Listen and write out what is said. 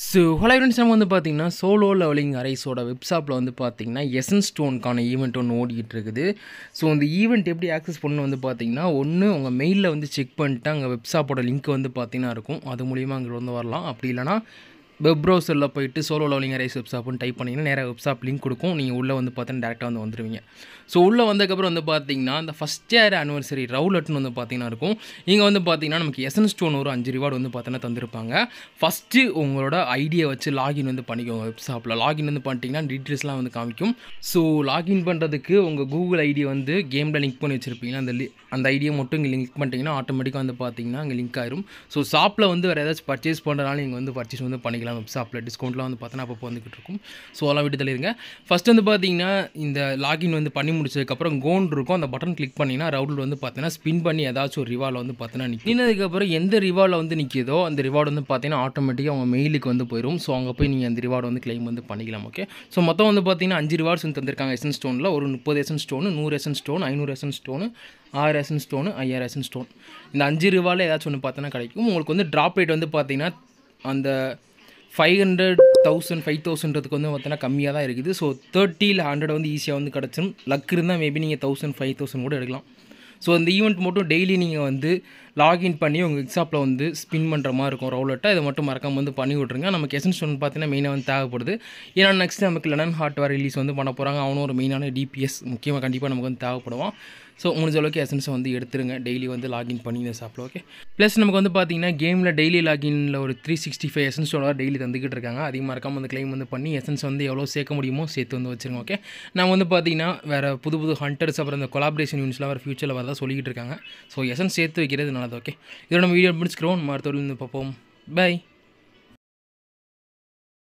So hello friends, நம்ம வந்து பார்த்தீங்கன்னா சோலோ லெவலிங் அரைஸோட வெப்ஷாப்பில் வந்து பார்த்தீங்கன்னா எசன்ஸ் ஸ்டோனுக்கான ஈவெண்ட் ஒன்று ஓடிக்கிட்டு இருக்குது. ஸோ அந்த ஈவெண்ட் எப்படி ஆக்சஸ் பண்ணணும் வந்து பார்த்தீங்கன்னா, ஒன்று உங்கள் மெயிலில் வந்து செக் பண்ணிட்டு அங்கே வெப்ஷாப்போட லிங்க் வந்து பார்த்தீங்கன்னா இருக்கும். அது மூலிமா அங்கே வந்து வரலாம். அப்படி இல்லைனா வெப் ப்ரௌசரில் போய்ட்டு சோலோ லெவலிங் அரைஸ் வெப்ஷாப்னு டைப் பண்ணிங்கன்னா நேராக வெப்ஷாப் லிங்க் கொடுக்கும். நீங்கள் உள்ளே வந்து பார்த்தீங்கன்னா டேரெக்டாக வந்து வந்துடுவீங்க. ஸோ உள்ளே வந்ததுக்கப்புறம் வந்து பார்த்தீங்கன்னா அந்த ஃபஸ்ட் இயர் ஆனிவர்சரி ரவுலட்னு வந்து பார்த்தீங்கன்னா இருக்கும். இங்கே வந்து பார்த்தீங்கன்னா நமக்கு எசன்ஸ் ஸ்டோன் ஒரு 5 ரிவார்டு வந்து பார்த்தீங்கன்னா தந்திருப்பாங்க. ஃபஸ்ட்டு உங்களோட ஐடியை வச்சு லாகின் வந்து பண்ணிக்கோங்க. வெப்ஷாப்பில் லாகின் வந்து பண்ணிட்டீங்கன்னா டீட்டெயில்ஸ்லாம் வந்து காமிக்கும். ஸோ லாகின் பண்ணுறதுக்கு உங்கள் கூகுள் ஐடியை வந்து கேமில் லிங்க் பண்ணி வச்சுருப்பீங்கன்னா அந்த ஐடியை மட்டும் இங்கே லிங்க் பண்ணிட்டீங்கன்னா ஆட்டோமேட்டிக்காக வந்து பார்த்தீங்கன்னா அங்கே லிங்க் ஆயிரும். ஸோ ஷாப்பில் வந்து வேறு ஏதாச்சும் பர்ச்சேஸ் பண்ணுறதுனால நீங்கள் வந்து பர்ச்சேஸ் வந்து பண்ணிக்கலாம். வெப்ஷாப்பில் டிஸ்கவுண்ட்லாம் வந்து பார்த்தோன்னா அப்போ வந்துக்கிட்டு இருக்கும். ஸோ அதெல்லாம் விட்டு தள்ளிடுங்க. ஃபஸ்ட்டு வந்து பார்த்தீங்கன்னா இந்த லாகின் வந்து பண்ணி முடிச்சதுக்கப்புறம் கோன் இருக்கும். அந்த பட்டன் கிளிக் பண்ணிங்கன்னா ரவுடில் வந்து பார்த்தீங்கன்னா ஸ்பின் பண்ணி ஏதாச்சும் ஒரு ரிவார்டில் வந்து பார்த்தீங்கன்னா நிற்கினதுக்கப்புறம் எந்த ரிவார்டில் வந்து நிற்கிதோ அந்த ரிவார்டு வந்து பார்த்தீங்கன்னா ஆட்டோமேட்டிக்காக உங்கள் மெயிலுக்கு வந்து போயிடும். ஸோ அங்கே போய் நீங்கள் அந்த ரிவார்டு வந்து கிளைம் வந்து பண்ணிக்கலாம். ஓகே, ஸோ மொத்தம் வந்து பார்த்தீங்கன்னா 5 ரிவார்ட்ஸ் வந்து தந்திருக்காங்க. எசன்ஸ் ஸ்டோனில் ஒரு 30 essence stone, 100 essence stone, 500 essence stone, 6 essence stone, 5000 essence stone. இந்த 5 ரிவார்டில் ஏதாச்சும் ஒன்று பார்த்தோன்னா கிடைக்கும். உங்களுக்கு வந்து ட்ராப் ரேட் வந்து பார்த்தீங்கன்னா அந்த 500,000 5,000ன்றதுக்கு வந்து பார்த்தீங்கன்னா கம்மியாக தான் இருக்குது. ஸோ 30 இல்லை 100 வந்து ஈஸியாக வந்து கிடச்சிடும். லக் இருந்தால் மேபி நீங்கள் 1000 5,000 கூட எடுக்கலாம். ஸோ இந்த ஈவெண்ட் மட்டும் டெய்லி நீங்கள் வந்து லாகின் பண்ணி உங்கள் எக்ஸாப்பில் வந்து ஸ்பின் பண்ணுற மாதிரி இருக்கும் ரவுலட்டாக. இதை மட்டும் மறக்காமல் வந்து பண்ணி விட்ருங்க. நமக்கு எசன்ஸ் ஸ்டோன் பார்த்தீங்கன்னா மெயினாக வந்து தேவைப்படுது. ஏன்னா நெக்ஸ்ட் நமக்கு லெனன் ஹார்ட்வேர் ரிலீஸ் வந்து பண்ண போகிறாங்க. அவனும் ஒரு மெயினான டிபிஎஸ் முக்கியமாக கண்டிப்பாக நமக்கு வந்து தேவைப்படுவான். ஸோ முடிஞ்ச அளவுக்கு எசன்ஸை வந்து எடுத்துருங்க டெய்லி வந்து லாகின் பண்ணி இந்த ஷாப்பில். ஓகே, ப்ளஸ் நமக்கு வந்து பார்த்தீங்கன்னா கேமில் டெய்லி லாகினில் ஒரு 365 எசன்ஸ் ஸ்டோனாக டெய்லி தந்துக்கிட்டு இருக்காங்க. அதிகமாக மறக்காமல் வந்து கிளைம் வந்து பண்ணி எசன்ஸ் வந்து எவ்வளோ சேர்க்க முடியுமோ சேர்த்து வந்து வச்சுருங்க. ஓகே, நான் வந்து பார்த்தீங்கன்னா வேறு புது ஹண்டர்ஸ் அப்புறம் இந்த கொலாபரேஷன் யூனிட்ஸ்லாம் வேறு ஃபியூச்சரில் வரதா சொல்லிக்கிட்டு இருக்காங்க. ஸோ எசன்ஸ் சேர்த்து வைக்கிறது நல்லது. ஓகே, இதோட நம்ம வீடியோ முடிச்சுக்கிறோம். மறுத்தொழில் பார்ப்போம். பை.